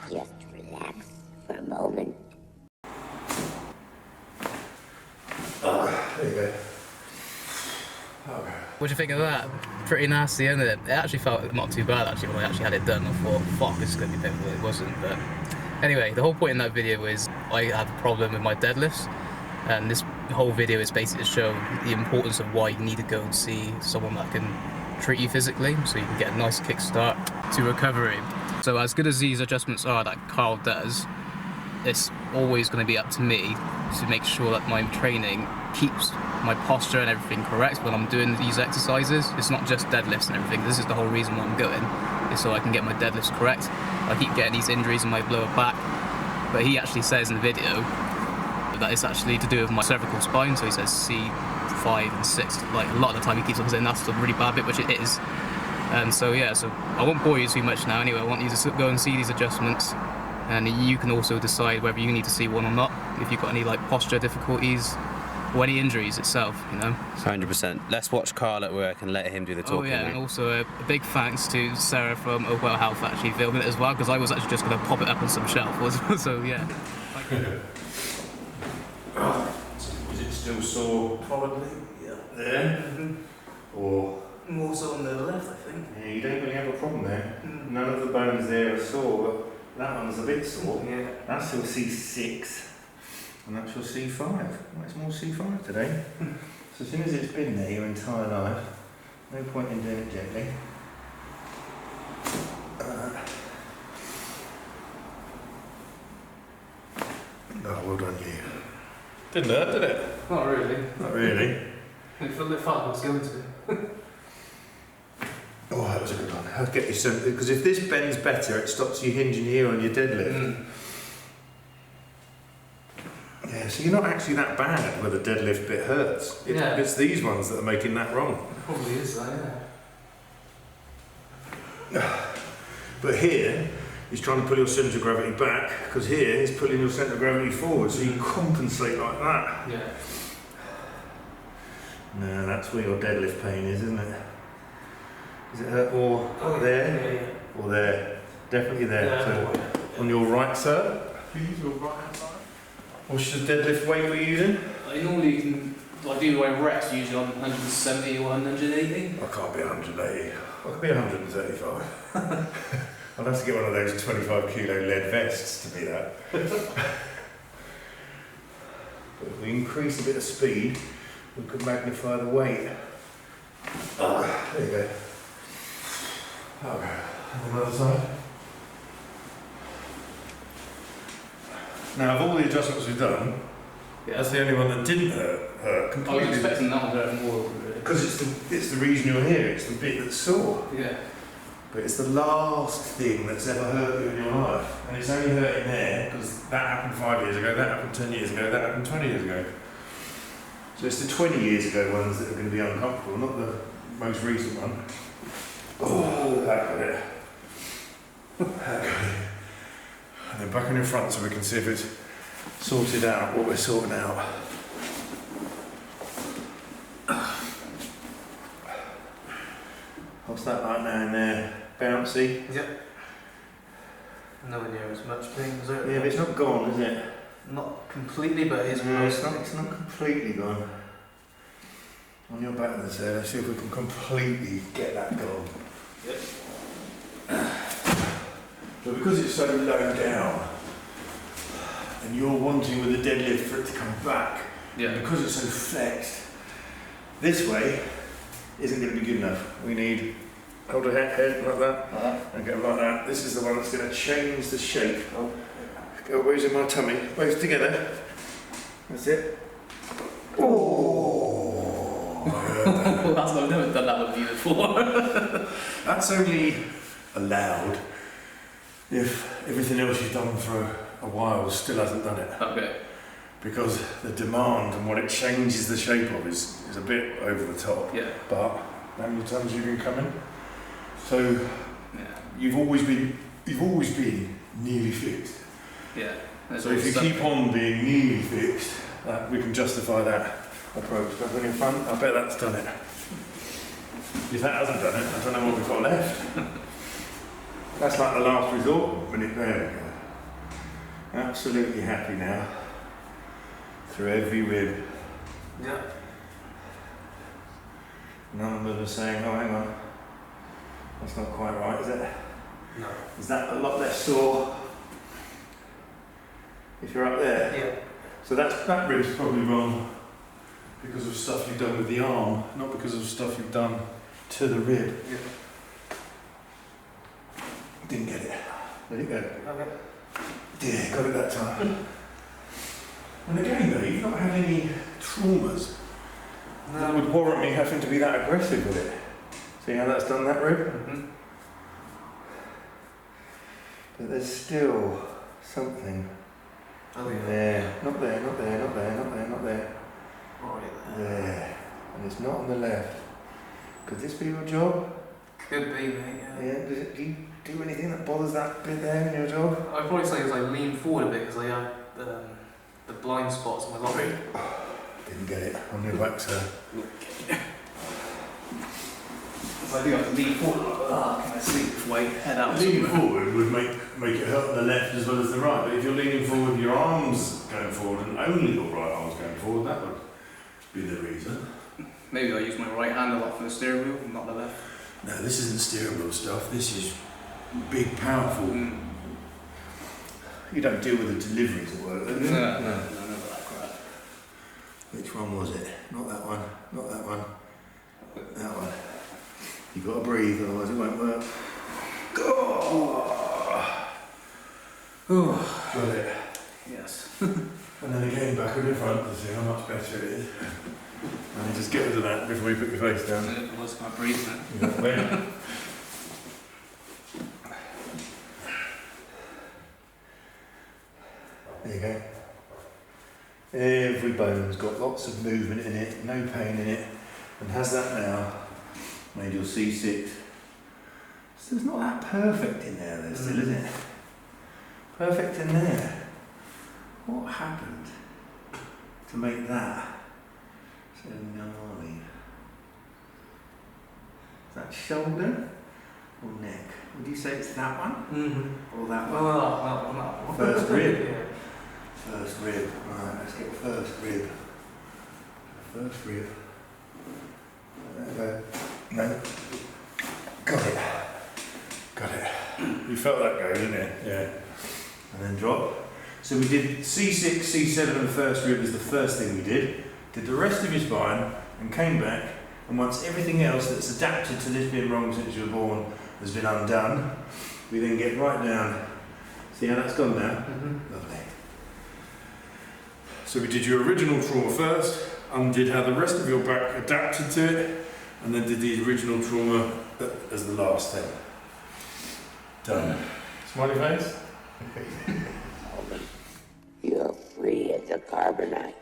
Just relax for a moment. There you go. Okay. What do you think of that? Pretty nasty, isn't it? It actually felt not too bad actually when I actually had it done. I thought, fuck, this is going to be painful. It wasn't, but anyway, the whole point in that video is I have a problem with my deadlifts, and this whole video is basically to show the importance of why you need to go and see someone that can treat you physically, so you can get a nice kickstart to recovery. So as good as these adjustments are that Karl does, it's always going to be up to me to make sure that my training keeps my posture and everything correct when I'm doing these exercises. It's not just deadlifts and everything. This is the whole reason why I'm going, is so I can get my deadlifts correct. I keep getting these injuries in my lower back, but he actually says in the video that it's actually to do with my cervical spine, so he says C5 and 6. Like, a lot of the time he keeps on saying that's the really bad bit, which it is. And so yeah, so I won't bore you too much now anyway. I want you to go and see these adjustments, and you can also decide whether you need to see one or not, if you've got any like posture difficulties or any injuries itself, you know. 100%. Let's watch Karl at work and let him do the talking. Oh yeah, and also a big thanks to Sarah from Osteopath Health actually filming it as well, because I was actually just going to pop it up on some shelf, so yeah. Is it still sore? Probably, yeah. There? Or? More so on the left, I think. Yeah, you don't really have a problem there. None of the bones there are sore, but that one's a bit sore. Yeah. That's your C6, and that's your C5. Well, it's more C5 today. So as soon as it's been there your entire life, no point in doing it gently. Oh, well done you. Didn't hurt, did it? Not really. Not really. It felt a bit fun, I was going to. Oh, that was a good one. I'll get you some, because if this bends better, it stops you hinging here on your deadlift. Yeah, so you're not actually that bad where the deadlift bit hurts. It's these ones that are making that wrong. It probably is that, yeah. But here, he's trying to pull your centre of gravity back, because here he's pulling your centre of gravity forward, so you compensate like that. Yeah. No, that's where your deadlift pain is, isn't it? Does it hurt more there or there? Definitely there. Yeah, so on your right side, please, your right hand side. What's the deadlift weight we're using? I normally do my reps usually on 170 or 180. I can't be 180. I could be 135. I'll have to get one of those 25 kilo lead vests to be that. But if we increase a bit of speed, we could magnify the weight. There you go. Okay, on the other side. Now, of all the adjustments we've done, that's the only one that didn't hurt completely. I was expecting that one to hurt more. Because it's the reason you're here, it's the bit that's sore. Yeah. But it's the last thing that's ever hurt you in your life. And it's only hurting there because that happened 5 years ago, that happened 10 years ago, that happened 20 years ago. So it's the 20 years ago ones that are going to be uncomfortable, not the most recent one. Oh, that got it. That got it. And then back on your front so we can see if it's sorted out, what we're sorting out. What's that like now in there? Bouncy? Yep. Nowhere near as much pain, is it? Yeah, but it's not gone, is it? Not completely, but it is close. It's not completely gone. On your back of the chair, let's see if we can completely get that gone. Yep. But because it's so low down, and you're wanting with the deadlift for it to come back, because it's so flexed, this way isn't going to be good enough. We need, hold a head like that, and go like that. This is the one that's going to change the shape. Go ways in my tummy, ways together. That's it. Oh! I've never done that with you before. That's only allowed if everything else you've done for a while still hasn't done it. Okay. Because the demand and what it changes the shape of is a bit over the top. Yeah. But how many times you've been coming? So you've always been nearly fixed. Yeah. So if you keep on being nearly fixed, we can justify that approach. Back on your front, I bet that's done it. If that hasn't done it, I don't know what we've got left. That's like the last resort when there we go. Absolutely happy now. Through every rib. Yeah. None of them are saying, oh hang on, that's not quite right, is it? No. Is that a lot less sore if you're up there? Yeah. So that rib's probably wrong because of stuff you've done with the arm, not because of stuff you've done to the rib. Yeah. Didn't get it. Let it go. Okay. Yeah, got it that time. And again though, you've not had any traumas that would warrant me having to be that aggressive with it. See how that's done that rib? Mm-hmm. But there's still something. Oh yeah. There. Not there, not there, not there, not there, not there. Right There. And it's not on the left. Could this be your job? Could be, mate, Yeah, do you do anything that bothers that bit there in your job? I'd probably say as I lean forward a bit because I have the blind spots on my lorry. Didn't get it on your waxer. So I do have to lean forward like that. Can I see this way, head out? Leaning forward would make it hurt the left as well as the right, but if you're leaning forward with your arms going forward and only your right arm's going forward, that would be the reason. Maybe I use my right hand a lot for the steering wheel, not the left. No, this isn't steering wheel stuff, this is big, powerful. You don't deal with the deliveries at work, do you? No, none of that crap. Which one was it? Not that one, not that one. That one. You've got to breathe, otherwise it won't work. Oh. Got it. Yes. And then again backward and front to see how much better it is. And just get rid of that before you put your face down. It was my breathing. Exactly. There you go. Every bone's got lots of movement in it, no pain in it, and has that now made your C6. So it's not that perfect in there though, still, is it? Perfect in there. What happened to make that so gnarly? Is that shoulder or neck? Would you say it's that one? Mm-hmm. Or that one? Oh, that one. First rib. Yeah. First rib. Right, let's get first rib. First rib. There we go. No. Got it. Got it. You felt that go, didn't you? Yeah. And then drop. So we did C6, C7 and the first rib is the first thing we did. Did the rest of your spine and came back, and once everything else that's adapted to this being wrong since you were born has been undone, we then get right down. See how that's gone now? Lovely. So we did your original trauma first, undid how the rest of your back adapted to it, and then did the original trauma as the last thing. Done. Smiley face? You're free as a carbonite.